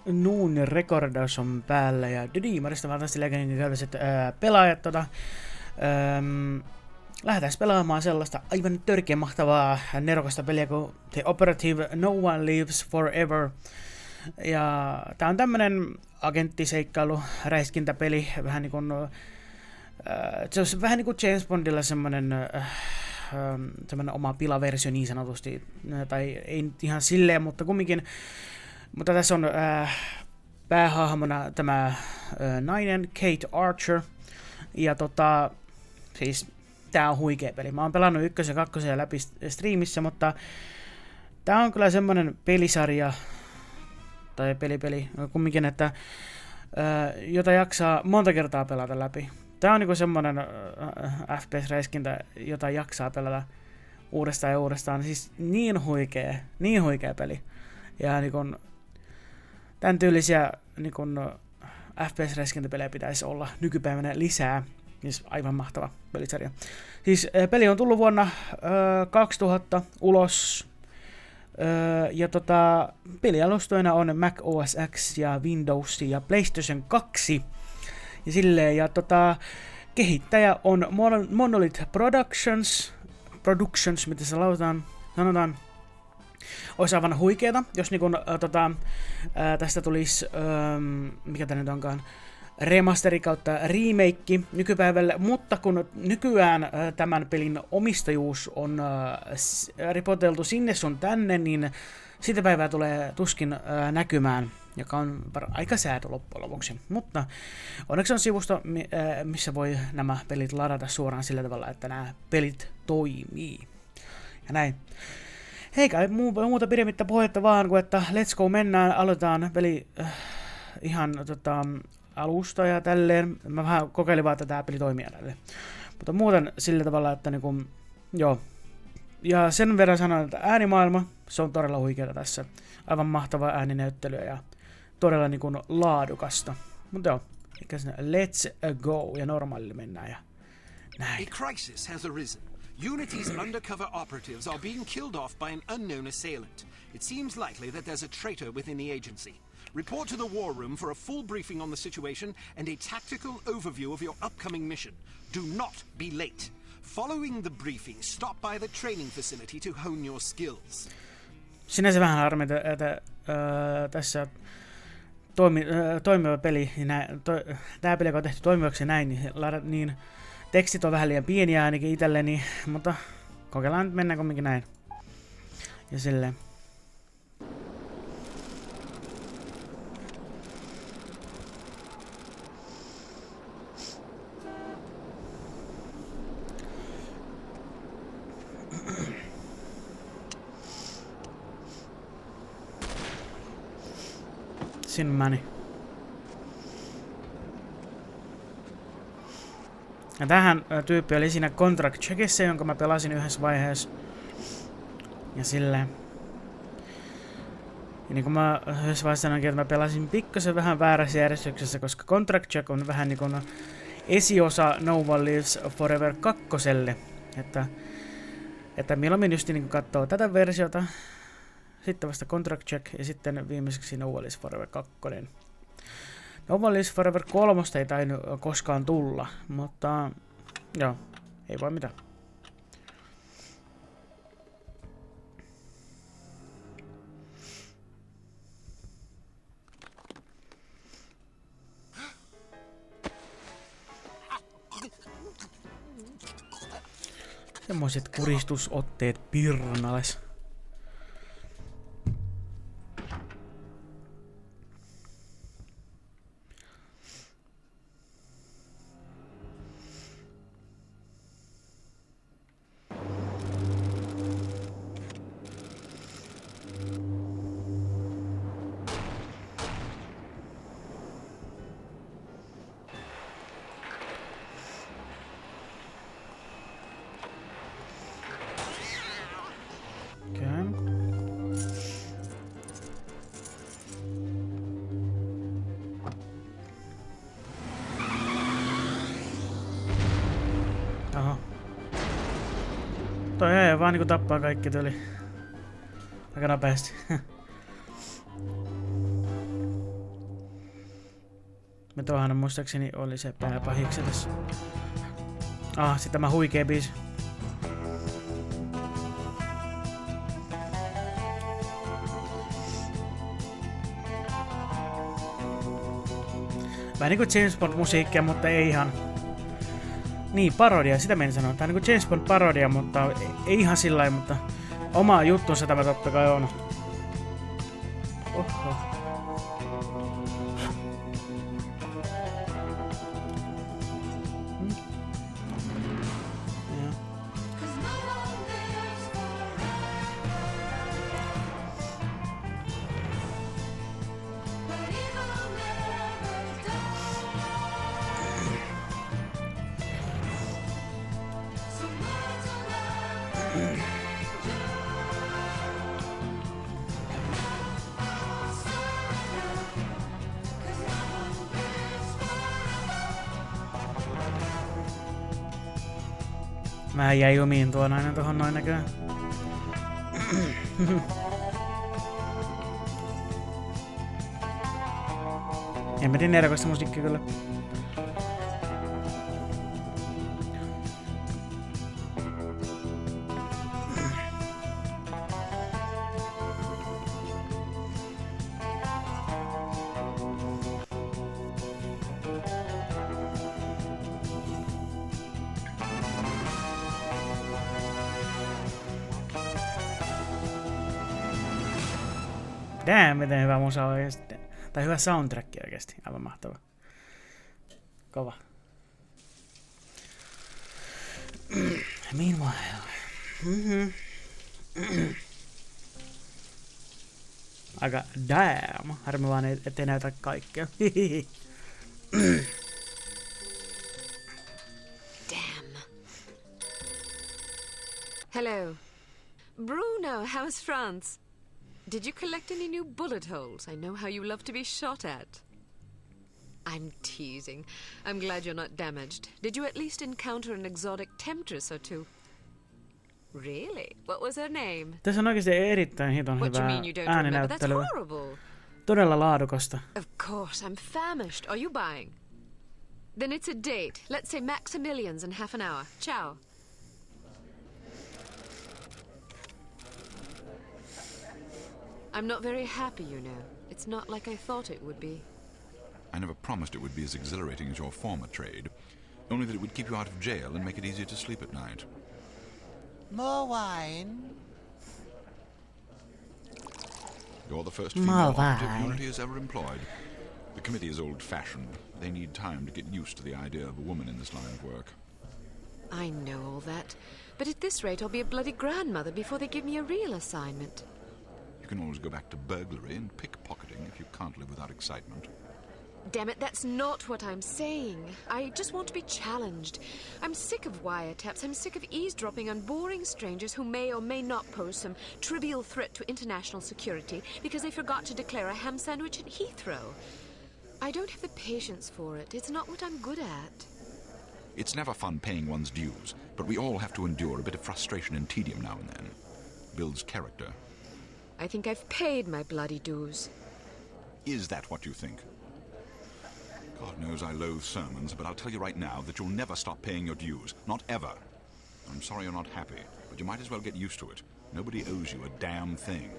Nuun rekordaus on päällä ja Marista valtaisesti käytöiset pelaajat lähdetään pelaamaan sellaista aivan törkeä mahtavaa nerokasta peliä kuin The Operative No One Lives Forever. Ja tää on tämmönen agenttiseikkailu, räiskintäpeli, vähän niinku se on vähän niinku James Bondilla semmonen oma pilaversio niin sanotusti, tai ei ihan silleen, mutta kumminkin. Mutta tässä on päähahmona tämä nainen, Kate Archer, ja siis tää on huikea peli. Mä oon pelannut 1 ja 2 läpi Striimissä, mutta tää on kyllä semmonen pelisarja, tai peli, kumminkin, että jota jaksaa monta kertaa pelata läpi. Tää on niinku semmonen FPS-räiskintä, jota jaksaa pelata uudestaan ja uudestaan. Siis niin huikea peli. Ja niinku tän tyylisiä niinku FPS-räiskintäpelejä pitäisi olla nykypäivänä lisää. Siis aivan mahtava pelisarja. Siis peli on tullut vuonna 2000 ulos. Ja pelialustoina on Mac OS X ja Windows ja PlayStation 2. Ja silleen, ja kehittäjä on Monolith Productions, mitä se sanotaan. Olisi aivan huikeeta, jos niinku, tästä tulisi, mikä tää nyt onkaan, remasteri kautta remake nykypäivälle, mutta kun nykyään tämän pelin omistajuus on ripoteltu sinne sun tänne, niin sitä päivää tulee tuskin näkymään, joka on aika säätö loppujen lopuksi. Mutta onneksi on sivusto, missä voi nämä pelit ladata suoraan sillä tavalla, että nämä pelit toimii. Ja näin. Hei kai muuta pidemmittä puhetta vaan, kuin että let's go mennään, aloitetaan peli ihan alusta ja tälleen. Mä vähän kokeilin vaan, että tää peli toimii tälleen. Mutta muuten sillä tavalla, että niinku, joo. Ja sen verran sanon, että äänimaailma, se on todella huikeeta tässä. Aivan mahtavaa ääninäyttelyä ja todella niinku laadukasta. Mutta joo, eikä sinne let's go ja normaalille mennään ja näin. A crisis has arisen. Unity's undercover operatives are being killed off by an unknown assailant. It seems likely that there's a traitor within the agency. Report to the war room for a full briefing on the situation and a tactical overview of your upcoming mission. Do not be late. Following the briefing, stop by the training facility to hone your skills. Sinänsä vähän harmi, että tässä toimiva peli, tämä peli, joka on tehty toimivaksi näin, niin tekstit on vähän liian pieniä ainakin itselleni, mutta kokeillaan nyt mennään kumminkin näin. Ja silleen. Sinne meni. Ja tähän tyyppi oli siinä Contract Checkissä, jonka mä pelasin yhdessä vaiheessa. Ja silleen. Ja niin kuin mä yhdessä vaiheessa sanoinkin, että mä pelasin pikkasen vähän väärässä järjestyksessä, koska Contract Check on vähän niin kuin esiosa No One Lives Forever 2. Että mieluummin just niin katsoo tätä versiota, sitten vasta Contract Check ja sitten viimeiseksi No One Lives Forever 2. No One Lives Forever 3 ei tainnut koskaan tulla, mutta joo, ei voi mitään. Semmoiset kuristusotteet pirnales. Toi ei vaan niinku tappaa kaikki tuli aika nopeasti. Me tuohan muistaakseni oli se pääpahiksi tässä. Sit tämä huikee biisi. Vähän niinku James Bond musiikkia, mutta ei ihan. Niin, parodia, sitä menin sanoa. Tää on niinku James Bond parodia, mutta ei ihan sillä lailla, mutta oma juttunsa tämä totta kai on. Oho. Mä jäi jumiin tuo nainen tohon noin näköään. Hemmetin erikoista musiikkia kyllä. Damn, miten hyvä musa oikeesti. Tai hyvä soundtrack oikeesti. Aivan mahtava. Kova. Meanwhile. Aika damn. Harmi vaan ettei näytä kaikkea. Damn. Hello. Bruno, how's France? Did you collect any new bullet holes? I know how you love to be shot at. I'm teasing. I'm glad you're not damaged. Did you at least encounter an exotic temptress or two? Really? What was her name? Tässä on oikeesti erittäin hiton hyvää ääninäyttelyä. Todella laadukasta. Of course, I'm famished. Are you buying? Then it's a date. Let's say Maximilian's in half an hour. Ciao. I'm not very happy, you know. It's not like I thought it would be. I never promised it would be as exhilarating as your former trade. Only that it would keep you out of jail and make it easier to sleep at night. More wine? You're the first female operative Unity has ever employed. The committee is old-fashioned. They need time to get used to the idea of a woman in this line of work. I know all that. But at this rate, I'll be a bloody grandmother before they give me a real assignment. You can always go back to burglary and pickpocketing if you can't live without excitement. Damn it, that's not what I'm saying. I just want to be challenged. I'm sick of wiretaps. I'm sick of eavesdropping on boring strangers who may or may not pose some trivial threat to international security because they forgot to declare a ham sandwich at Heathrow. I don't have the patience for it. It's not what I'm good at. It's never fun paying one's dues, but we all have to endure a bit of frustration and tedium now and then. Builds character. I think I've paid my bloody dues. Is that what you think? God knows I loathe sermons, but I'll tell you right now that you'll never stop paying your dues. Not ever. I'm sorry you're not happy, but you might as well get used to it. Nobody owes you a damn thing.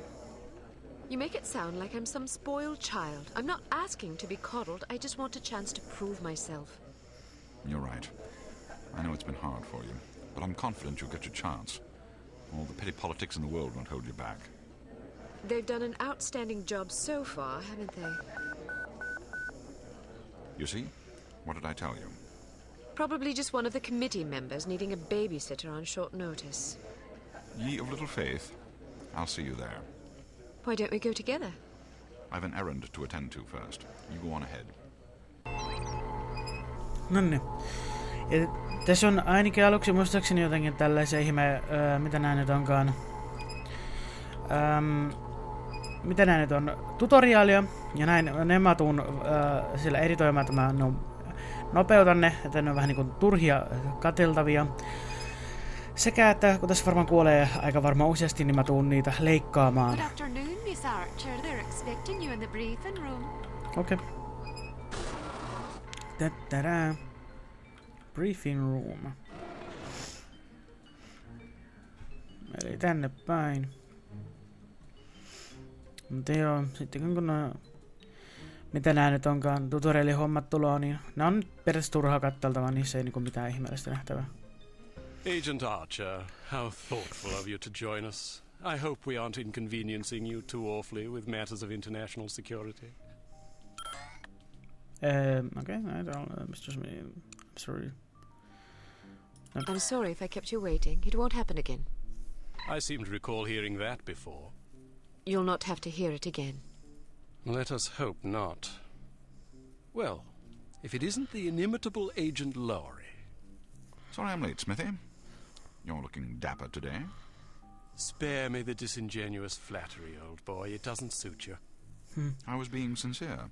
You make it sound like I'm some spoiled child. I'm not asking to be coddled. I just want a chance to prove myself. You're right. I know it's been hard for you, but I'm confident you'll get your chance. All the petty politics in the world won't hold you back. They've done an outstanding job so far, haven't they? You see? What did I tell you? Probably just one of the committee members needing a babysitter on short notice. Ye of little faith. I'll see you there. Why don't we go together? I've an errand to attend to first. You go on ahead. Nonne. Ja tässä on ainakin aluksi muistaakseni jotenkin tällaisia ihme... mitä nää nyt onkaan? Mitä nää nyt on? Tutoriaalia. Ja näin ne mä tuun sillä editoimaan, että mä nopeutan ne, että ne on vähän niinku turhia katseltavia. Sekä, että kun tässä varmaan kuolee aika varmaan useasti, niin mä tuun niitä leikkaamaan. Good afternoon, Miss Archer. They're expecting you in the briefing room. Okei. Tättärää. Briefing room. Eli tänne päin. Mutta joo, sitten kun mitä nää nyt onkaan tutorialihommat tuloa, niin nää on periaatteessa turhaa katteltavaa, niissä ei niinku mitään ihmeellistä nähtävää. Agent Archer, how thoughtful of you to join us. I hope we aren't inconveniencing you too awfully with matters of international security. Okay, I don't, Mr. Smith, I'm sorry. No. I'm sorry if I kept you waiting. It won't happen again. I seem to recall hearing that before. You'll not have to hear it again. Let us hope not. Well, if it isn't the inimitable Agent Lowry. Sorry I'm late, Smithy. You're looking dapper today. Spare me the disingenuous flattery, old boy. It doesn't suit you. I was being sincere.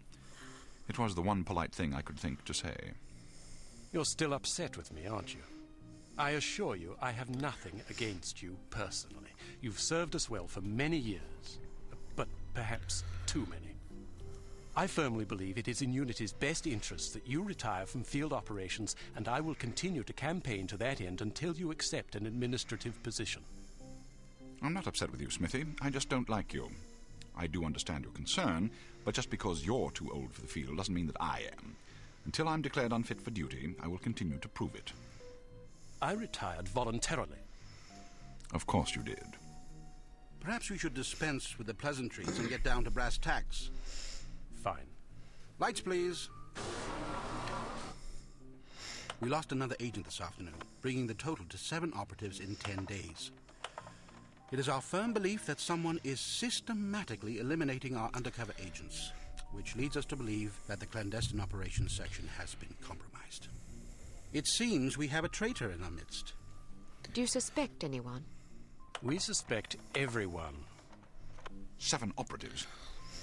It was the one polite thing I could think to say. You're still upset with me, aren't you? I assure you I have nothing against you personally. You've served us well for many years, but perhaps too many. I firmly believe it is in Unity's best interest that you retire from field operations, and I will continue to campaign to that end until you accept an administrative position. I'm not upset with you, Smithy. I just don't like you. I do understand your concern, but just because you're too old for the field doesn't mean that I am. Until I'm declared unfit for duty, I will continue to prove it. I retired voluntarily. Of course you did. Perhaps we should dispense with the pleasantries and get down to brass tacks. Fine. Lights, please. We lost another agent this afternoon, bringing the total to 7 operatives in 10 days. It is our firm belief that someone is systematically eliminating our undercover agents, which leads us to believe that the clandestine operations section has been compromised. It seems we have a traitor in our midst. Do you suspect anyone? We suspect everyone. 7 operatives.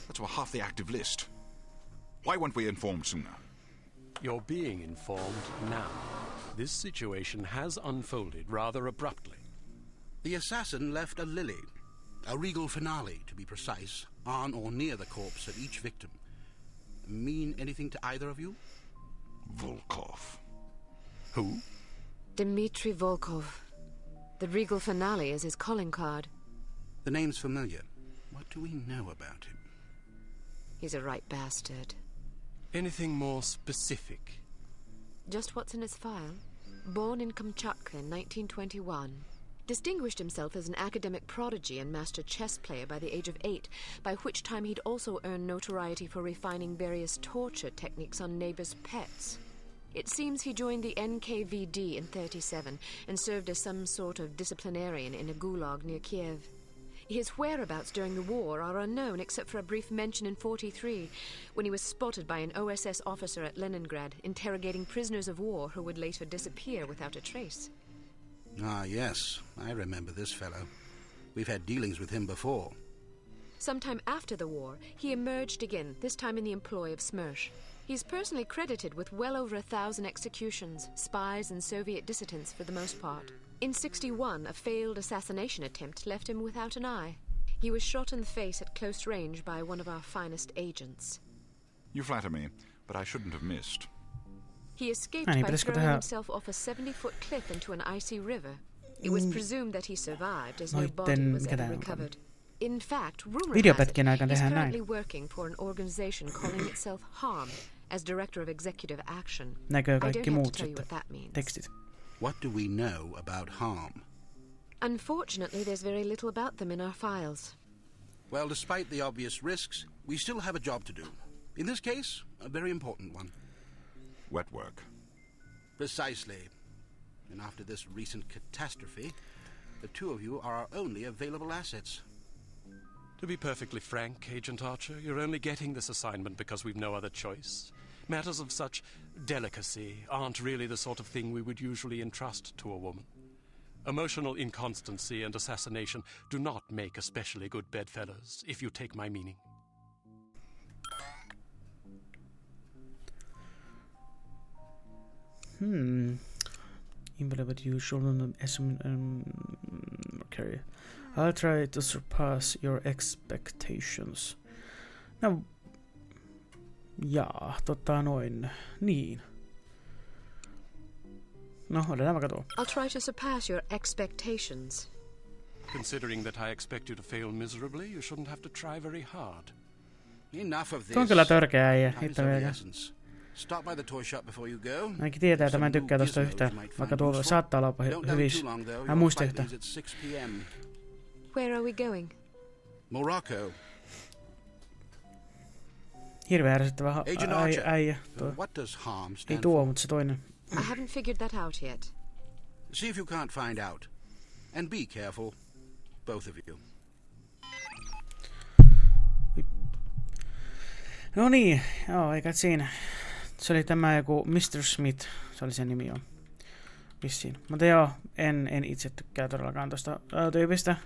That's over half the active list. Why weren't we informed sooner? You're being informed now. This situation has unfolded rather abruptly. The assassin left a lily, a regal finale to be precise, on or near the corpse of each victim. Mean anything to either of you? Volkov. Who? Dmitry Volkov. The regal finale is his calling card. The name's familiar. What do we know about him? He's a right bastard. Anything more specific? Just what's in his file. Born in Kamchatka in 1921. Distinguished himself as an academic prodigy and master chess player by the age of 8, by which time he'd also earned notoriety for refining various torture techniques on neighbors' pets. It seems he joined the NKVD in 1937 and served as some sort of disciplinarian in a gulag near Kiev. His whereabouts during the war are unknown except for a brief mention in 1943 when he was spotted by an OSS officer at Leningrad interrogating prisoners of war who would later disappear without a trace. Ah, yes, I remember this fellow. We've had dealings with him before. Sometime after the war, he emerged again, this time in the employ of Smersh. He's personally credited with well over 1,000 executions, spies and Soviet dissidents for the most part. In 1961, a failed assassination attempt left him without an eye. He was shot in the face at close range by one of our finest agents. You flatter me, but I shouldn't have missed. He escaped by throwing himself off a 70-foot cliff into an icy river. It was presumed that he survived, as no body was ever recovered. In fact, rumor has it he's currently working for an organization calling itself HARM as Director of Executive Action. I don't have to tell you what that means. What do we know about HARM? Unfortunately, there's very little about them in our files. Well, despite the obvious risks, we still have a job to do. In this case, a very important one. Wet work. Precisely. And after this recent catastrophe, the two of you are our only available assets. To be perfectly frank, Agent Archer, you're only getting this assignment because we've no other choice. Matters of such delicacy aren't really the sort of thing we would usually entrust to a woman. Emotional inconstancy and assassination do not make especially good bedfellows, if you take my meaning. But you shouldn't okay. I'll try to surpass your expectations. No. Jaa, noin. Niin. No, otetaan vaikka tuo. I'll try to surpass your expectations. Considering that I expect you to fail miserably, you shouldn't have to try very hard. Enough of this. Tuo on kyllä törkeä äijä. Time is Hitto of the vielä. essence. Stop by the toy shop before you go. Ainakin tietää, että mä en tykkää tosta yhtään. Vaikka tuo saattaa olla hyvissä. Mä en muista yhtään. Where are we going? Morocco. Hirveän ärsyttävä äijä. What does harm Ei stand tuo, for? mutta se toinen. I haven't figured that out yet. See if you can't find out. And be careful, both of you. No niin, joo, eikä siinä. Se oli tämä joku Mr. Smith, se oli sen nimi jo. Vissiin. Mutta joo, en itse tykkää todellakaan tosta tyypistä.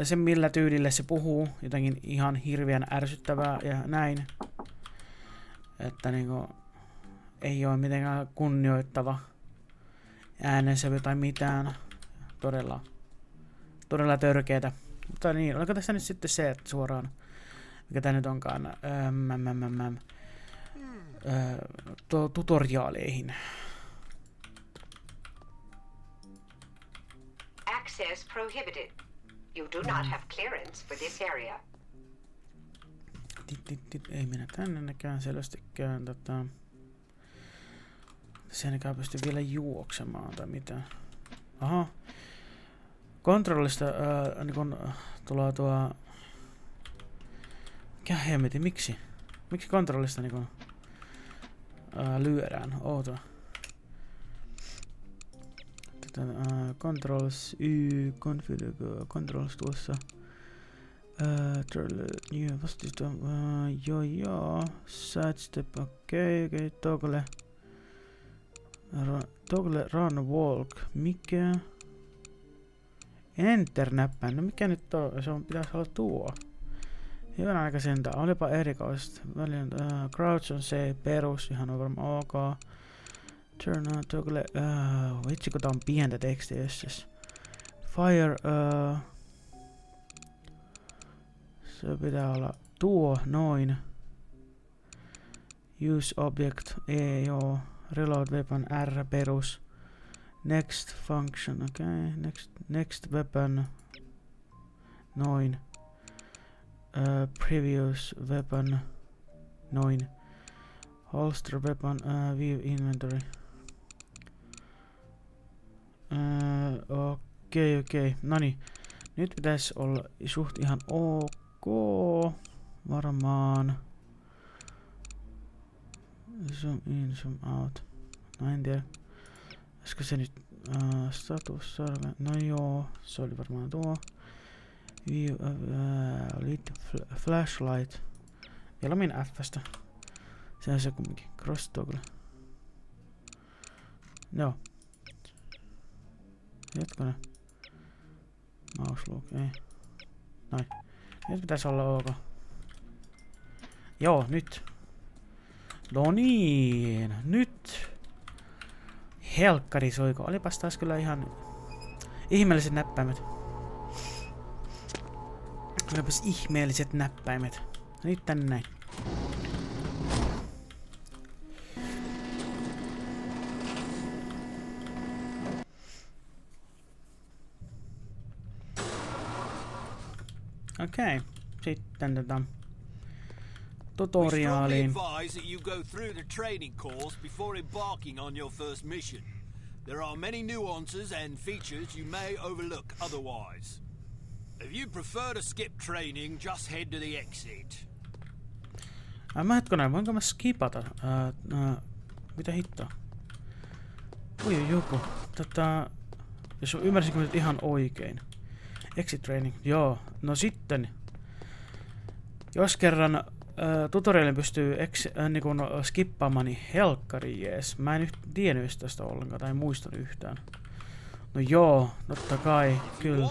Se millä tyylillä se puhuu, jotenkin ihan hirveän ärsyttävää ja näin. Että niinku ei oo mitenkään kunnioittava äänensävy tai mitään. Todella törkeetä. Mutta niin, oliko tässä nyt sitten se, että suoraan, mikä tää nyt onkaan, tutoriaaleihin. Access prohibited. You do not have clearance for this area. Ei mennä tänne näkään selvästikään. Se ei näkään pysty vielä juoksemaan tai mitään. Aha. Kontrollista niin kun tulee tuo... Mikä hemmeti, miksi? Miksi kontrollista niin kun lyödään? Outoa. Controls Y, configure, controls tuossa. New, vastusta, joo, sidestep, okei, toggle run walk, mikä? Enter näppäin, no mikä nyt on, se on, pitäisi olla tuo. Hyvän aika sentään, olipa erikoista. Crouch on se perus, ihan on varmaan ok. Turn on toggle, vitsi kun tää on pientä tekstiä jossain. Fire, se pitää olla tuo, noin. Use object, E, joo. Reload weapon, R, perus. Next function, okei. Next weapon, noin. Previous weapon, noin. Holster weapon, view inventory. Okei. Noniin. Nyt pitäisi olla suht ihan ok. Varmaan. Zoom in, zoom out. No en tiedä. Olisiko se nyt status sarve? No joo, se oli varmaan tuo. View, lit flashlight. Mieluummin F:stä. Se on se kumminkin. Cross toggle. Joo. Hetkonen. Mouse look, ei. Noin. Nyt pitäisi olla ok. Joo, nyt. No niin, nyt. Helkkari soiko. Olipas taas kyllä ihan ihmeelliset näppäimet. Olipas ihmeelliset näppäimet. Nyt tänne näin. Okei, sitten tutoriaaliin. There are many nuances and features you may overlook otherwise. If you prefer to skip training, just head to the exit. Mä hetkonen, voinko mä skipata? Mitä hittoa? Oi joku. Jos ymmärsinkö nyt ihan oikein. Exit training, joo. No sitten. Jos kerran tutorialin pystyy niin skippaamaan, niin helkkari jees. Mä en tiennyt tästä ollenkaan tai muistan yhtään. No joo, totta kai, kyllä.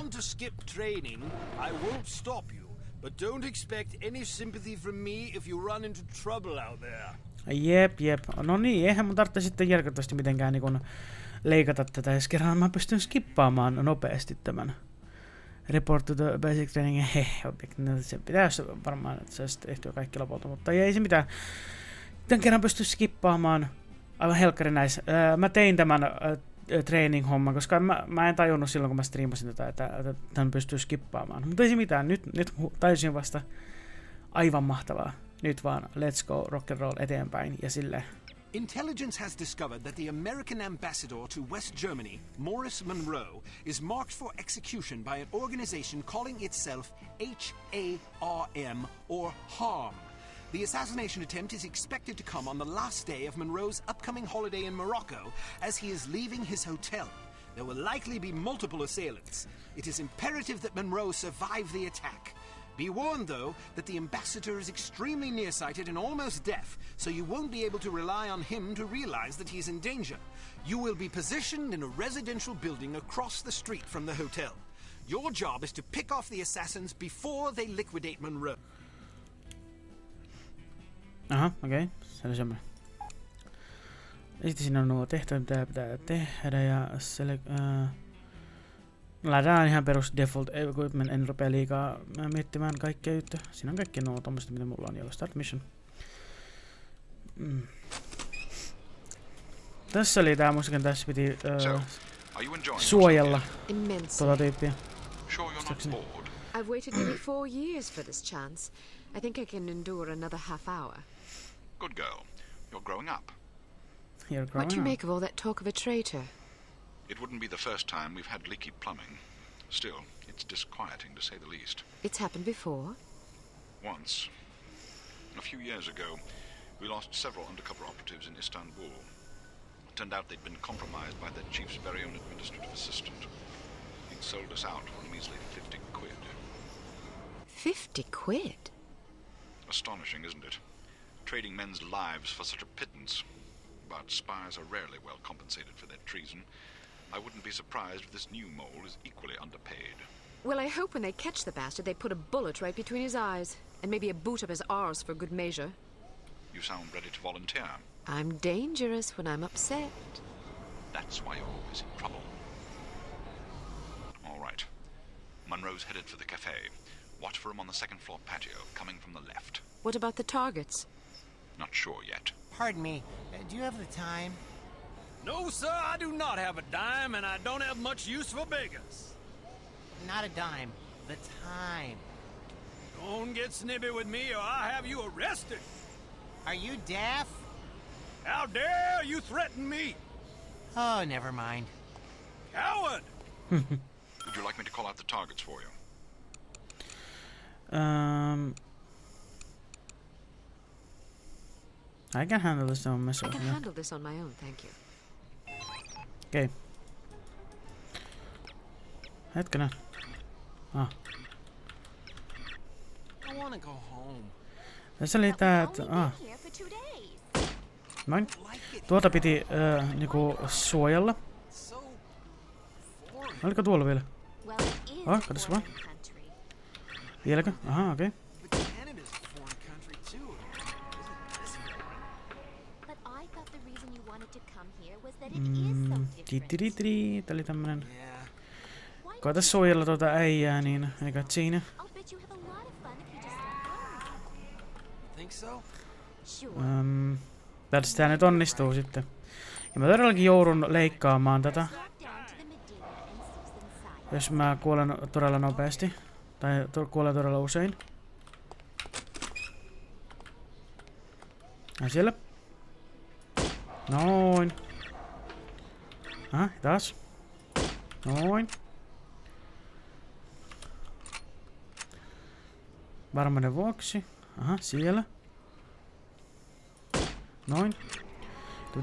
Jep. No niin, eihän mun tarvitse sitten järkyttävästi mitenkään niin leikata tätä, jos kerran mä pystyn skippaamaan nopeasti tämän. Report to the basic training, no, se pitäisi varmaan, että se sitten ehtyy kaikki lopulta, mutta ei se mitään. Tämän kerran pysty skippaamaan aivan helkkari näissä. Mä tein tämän training-homma, koska mä en tajunnut silloin, kun mä striimasin tätä, että tämän pystyy skippaamaan. Mutta ei se mitään, nyt tajusin vasta aivan mahtavaa. Nyt vaan let's go rock'n'roll eteenpäin ja silleen. Intelligence has discovered that the American ambassador to West Germany, Morris Monroe, is marked for execution by an organization calling itself HARM, or HARM. The assassination attempt is expected to come on the last day of Monroe's upcoming holiday in Morocco as he is leaving his hotel. There will likely be multiple assailants. It is imperative that Monroe survive the attack. Be warned, though, that the ambassador is extremely nearsighted and almost deaf, so you won't be able to rely on him to realize that he's in danger. You will be positioned in a residential building across the street from the hotel. Your job is to pick off the assassins before they liquidate Monroe. Aha, okei. Se oli semmoinen. Sitten siinä on nuo tehtävät, mitä pitää tehdä ja laitetaan ihan perus default equipment, en rupea liikaa miettimään kaikkea juttu. Siinä on kaikki nuo tommoset, mitä mulla on jo. Start mission. Tässä oli tää musiikin, tässä piti suojella tuota tyyppiä. I've waited nearly 4 years for this chance. I think I can endure another half hour. Good girl. You're growing up. What do you make of all that talk of a traitor? It wouldn't be the first time we've had leaky plumbing. Still, it's disquieting to say the least. It's happened before? Once. A few years ago, we lost several undercover operatives in Istanbul. It turned out they'd been compromised by their chief's very own administrative assistant. He'd sold us out for a measly 50 quid. 50 quid? Astonishing, isn't it? Trading men's lives for such a pittance. But spies are rarely well compensated for their treason. I wouldn't be surprised if this new mole is equally underpaid. Well, I hope when they catch the bastard, they put a bullet right between his eyes. And maybe a boot up his arse for good measure. You sound ready to volunteer. I'm dangerous when I'm upset. That's why you're always in trouble. All right. Monroe's headed for the cafe. Watch for him on the second floor patio, coming from the left. What about the targets? Not sure yet. Pardon me, do you have the time? No, sir, I do not have a dime, and I don't have much use for beggars. Not a dime, the time. Don't get snibby with me, or I'll have you arrested. Are you deaf? How dare you threaten me? Oh, never mind. Coward! Would you like me to call out the targets for you? I can handle this on myself. I can handle this on my own, thank you. Okei. Hetkinen. I want to go home. Tässä oli tää, että noin. Tuota piti niinku suojella. Oliko tuolla vielä? Katos vaan. Vieläkö? Aha, okei. Tää oli tämmönen. Koita suojella tuota äijää, niin eikä siinä. Tästä tää nyt onnistuu sitten. Ja mä todellakin joudun leikkaamaan tätä. Jos mä kuolen todella nopeasti. Tai kuolen todella usein. Ja siellä. Noin. Taas. Noin. Varmuuden vuoksi. Siellä. Noin.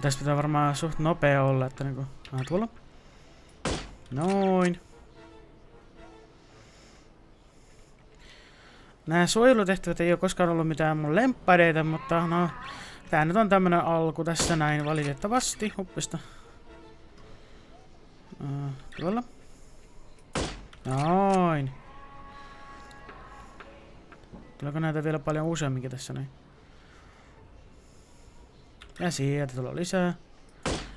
Tässä pitää varmaan suht nopea olla, että niinku... tuolla. Noin. Nää suojelutehtävät ei oo koskaan ollut mitään mun lemppareita, mutta no... Tää nyt on tämmönen alku tässä näin valitettavasti. Huppista. Tuolla. Noin. Tuleeko näitä vielä paljon useamminkin tässä näin? Ja sieltä tulee lisää.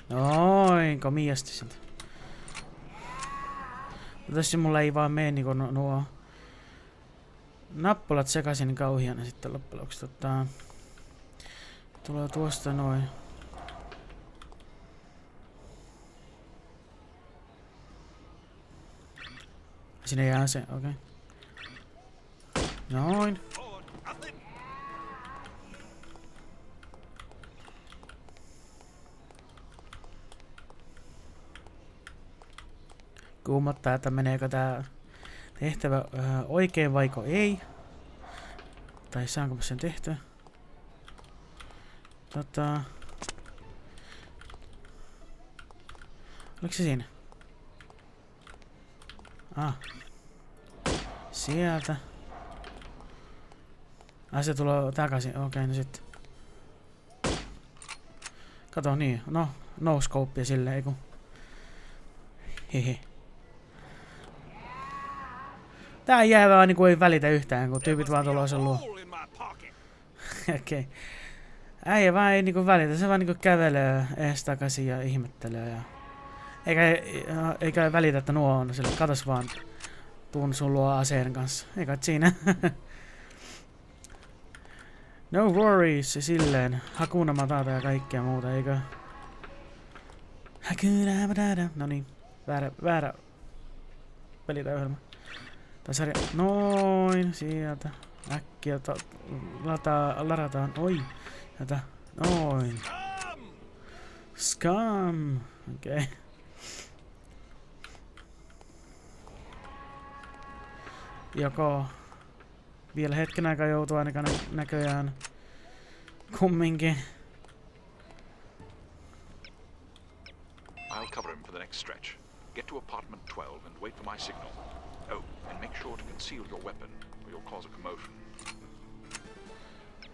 Noin, komiasti sieltä. Tässä mulla ei vaan mene niinku nuo nappulat sekaisin kauhiana sitten loppujen lopuksi. Tulee tuosta noin. Sinne jää se, okei. Noin. Kuumottaa, että meneekö tää tehtävä oikein vaiko ei. Tai saanko mä sen tehtyä? Oliko se siinä? Sieltä. Se tulee takaisin. Okei, no sit. Kato niin. No, no scopea silleen, eiku. Hehe. Tää jää vaan niinku ei välitä yhtään, kun tyypit vaan tuloo sen luo. Okei. Äijä vaan ei niinku välitä, se vaan niinku kävelee ees takaisin ja ihmettelee ja... Eikä välitä, että nuo on sille, katos vaan. Tuun sun luo aseen kanssa. Eikä siinä. No worries, silleen. Hakuna Matata ja kaikkea muuta, eikö? Hakuna Matata. Noniin. Väärä peli tai ohjelma. Tai sarja. Noin, sieltä. Äkkiä larataan. Oi. Jota. Noin. Scum. Okei. Okay. Joko vielä hetken aikaa joutuu ainakaan näköjään kumminkin. I'll cover him for the next stretch. Get to apartment 12 and wait for my signal. Oh, and make sure to conceal your weapon or you'll cause a commotion.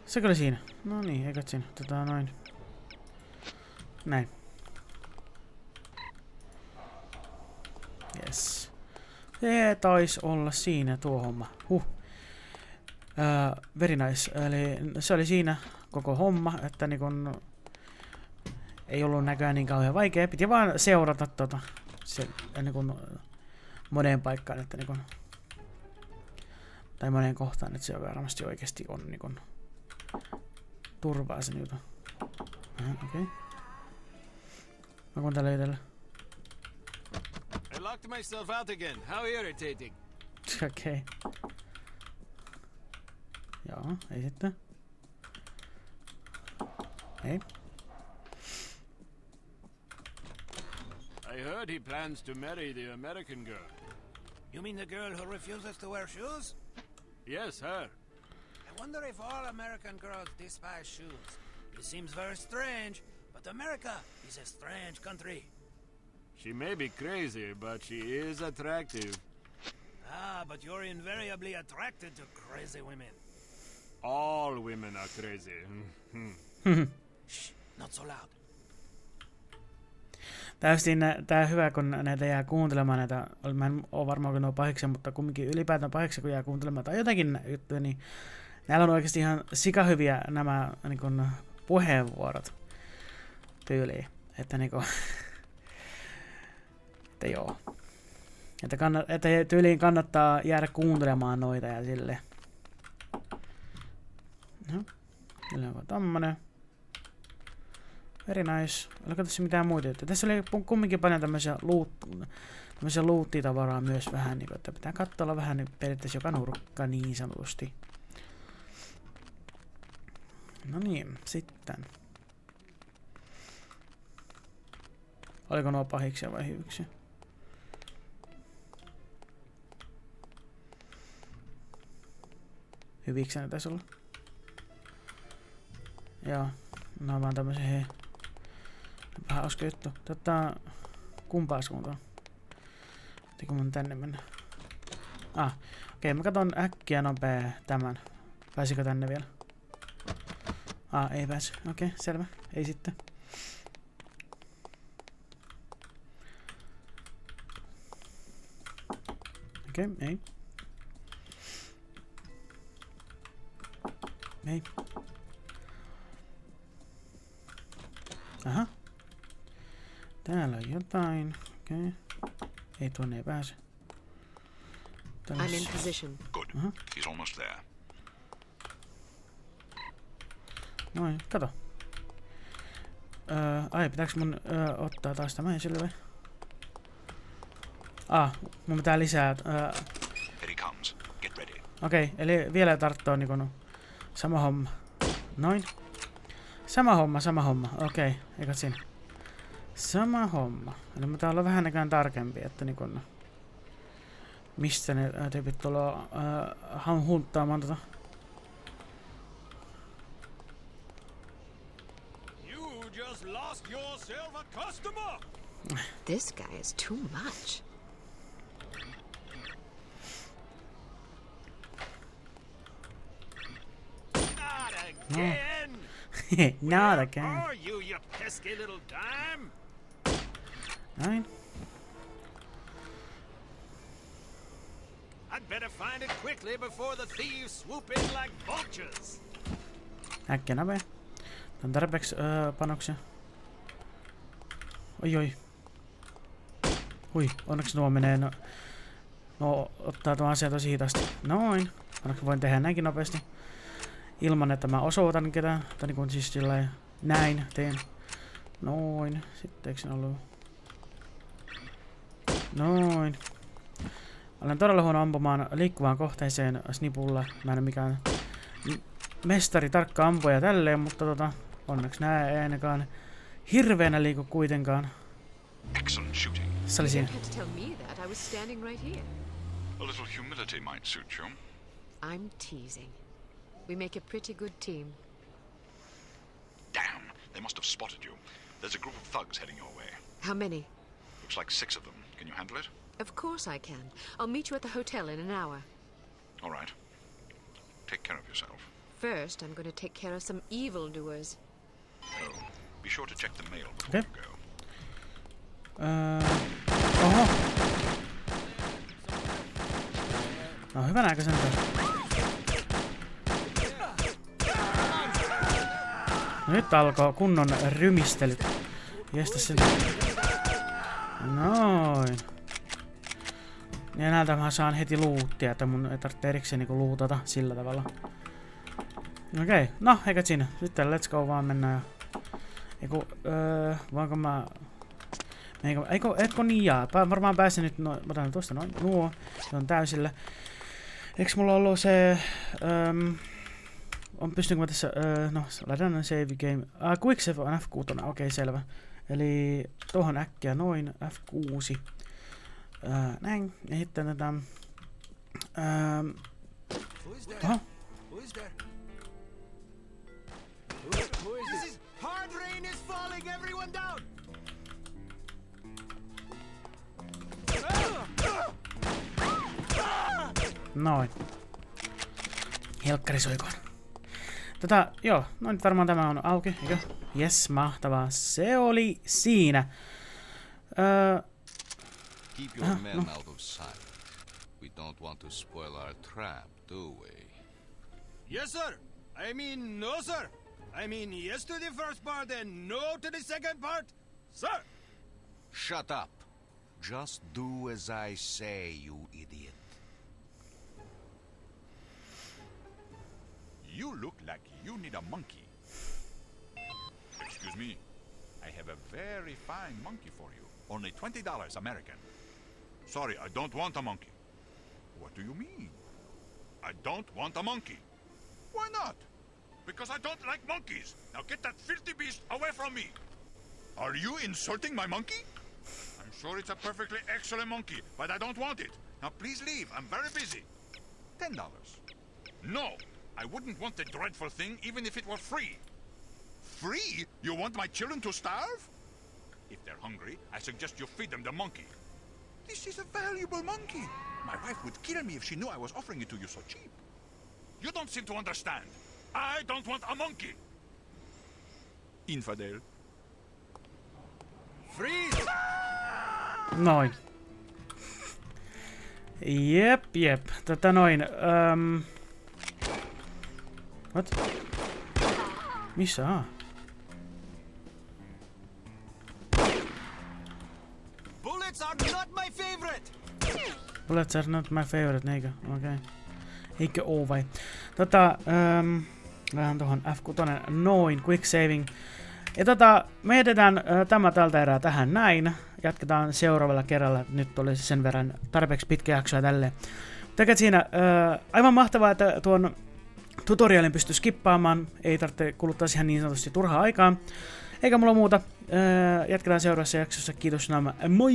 Se kyllä siinä. No niin, eikö siinä. Noin. Näin. Yes. Se taisi olla siinä tuo homma. Very nice. Eli se oli siinä koko homma, että niin ei ollut näköjään niin kauhean vaikea. Piti vaan seurata se, niin moneen paikkaan, että niin tai moneen kohtaan, että se varmasti oikeasti on niin turvaa sen jutun. Okei. Mä kuuntelen itsellä. I locked myself out again. How irritating. Okei. Joo, ei sitten. Hei. I heard he plans to marry the American girl. You mean the girl who refuses to wear shoes? Yes, her. I wonder if all American girls despise shoes. It seems very strange, but America is a strange country. She may be crazy, but she is attractive. But you're invariably attracted to crazy women. All women are crazy. Shh, not so loud. Tää hyvä, kun näitä jää kuuntelemaan näitä, mä en oo varmaan kun ne on pahiksia, mutta kumminkin ylipäätään pahiksia, kun jää kuuntelemaan tai jotakin juttuja, niin näillä on oikeasti ihan sikahyviä nämä niin kun, puheenvuorot tyyliin. Että niinku, että joo. Että tyyliin kannattaa jäädä kuuntelemaan noita ja silleen. No, kyllä on tommonen. Very nice. Oliko tässä mitään muita juttuja? Tässä oli kumminkin paljon tämmöisiä loot-tavaraa myös vähän, niin, että pitää katsella vähän niin periaatteessa joka nurkka niin sanotusti. No niin, sitten. Oliko nuo pahiksia vai hyvyksiä? Hyviksiä ne taisi olla. Joo, ne on vaan tämmösiä vähän hauska juttu. Kumpaa suuntaan? Pitikö mun tänne mennä? Okei, mä katon äkkiä nopea tämän. Pääsikö tänne vielä? Ei pääse. Okei, selvä. Ei sitten. Okei, ei. Ei. Aha. Täällä on jotain. Okei. Ei tuonne ei pääse. I'm in position. Good. He's almost there. Noin, kato. Pitääks mun ottaa taas tämä esille vai? Mun pitää lisää. Okei, eli vielä tarttuu niinku sama homma. Noin. Sama homma. Okei, eikä siinä. Sama homma. Eli mä tää olla vähän näkään tarkempi, että niinku mistä ne tyypit tulee hunttaamaan tota. This guy is too much. Again? Not again. Are you pesky little dime? Näin. I'd better find it quickly before the thieves swoop in like vultures. Äkkiä nopea. Tän tarpeeksi panoksia. Oi. Hui, onneksi nuo menee. No ottaa tuon asia tosi hitaasti. Noin. Onneksi voin tehdä näinkin nopeasti. Ilman, että mä osoitan ketään. Tai niin kuin siis sillä näin teen. Noin. Sitten eikö se ollut? Noin. Olen todella huono ampumaan liikkuvaan kohteeseen snipulla. Mä en ole mikään mestari tarkka ampuja tälleen, mutta onneksi nää ei ainakaan hirveänä liiku kuitenkaan. Se oli siinä. A little humility might suit you. I'm teasing. We make a pretty good team. Damn, they must have spotted you. There's a group of thugs heading your way. How many? Looks like 6 of them. Can you handle it? Of course I can. I'll meet you at the hotel in an hour. All right. Take care of yourself. First, I'm going to take care of some evildoers. Oh, be sure to check the mail before you go. Oho. No hyvänä aika sentään. Nyt alkoi kunnon rymistelyt. Jestä sen. Noin. Ja näiltä mä saan heti luuttia, että mun ei tarvitse erikseen niinku luutata sillä tavalla. Okei, no eikä siinä. Sitten let's go vaan mennään. Eiku, voinko mä... Eikö niin jaa? Varmaan pääsen nyt noin. Mä otan tuosta noin. Nuo. Se on täysillä. Eiks mulla ollut se... pystynkö mä tässä... no, laitetaan save game. Quick save on F6. Okei, selvä. Eli tuohon äkkiä noin. F6. Näin. Ja sitten tätä... oho. Hard rain is falling, everyone down! Noin. Helkkari soikoon. Joo, no nyt varmaan tämä on auki, eikö? Jes, mahtavaa. Se oli siinä. Keep your men out of sight. We don't want to spoil our trap, do we? Yes, sir. I mean, no, sir. I mean, yes to the first part and no to the second part, sir. Shut up. Just do as I say, you idiot. You look like you need a monkey. Excuse me. I have a very fine monkey for you. Only $20 American. Sorry, I don't want a monkey. What do you mean? I don't want a monkey. Why not? Because I don't like monkeys. Now get that filthy beast away from me. Are you insulting my monkey? I'm sure it's a perfectly excellent monkey, but I don't want it. Now please leave. I'm very busy. $10. No, I wouldn't want the dreadful thing even if it were free. Free? You want my children to starve? If they're hungry, I suggest you feed them the monkey. This is a valuable monkey. My wife would kill me if she knew I was offering it to you so cheap. You don't seem to understand. I don't want a monkey. Infidel. Freeze! Noin. Jep. Noin. What? Missä? Bullets are not my favorite. Bullets are not my favorite, eikö? Okei. Eikö oo vai? Vähän tuohon F6, noin, quick saving. Ja me jätetään tämä tältä erää tähän näin. jatketaan seuraavalla kerralla. Nyt oli sen verran tarpeeksi pitkä jakso ja tälleen. Mutta siinä aivan mahtavaa, että tuon tutorialin pystyy skippaamaan. Ei tarvitse kuluttaa ihan niin sanotusti turhaa aikaa. Eikä mulla muuta. Jatketaan seuraavassa jaksossa. Kiitos, moi!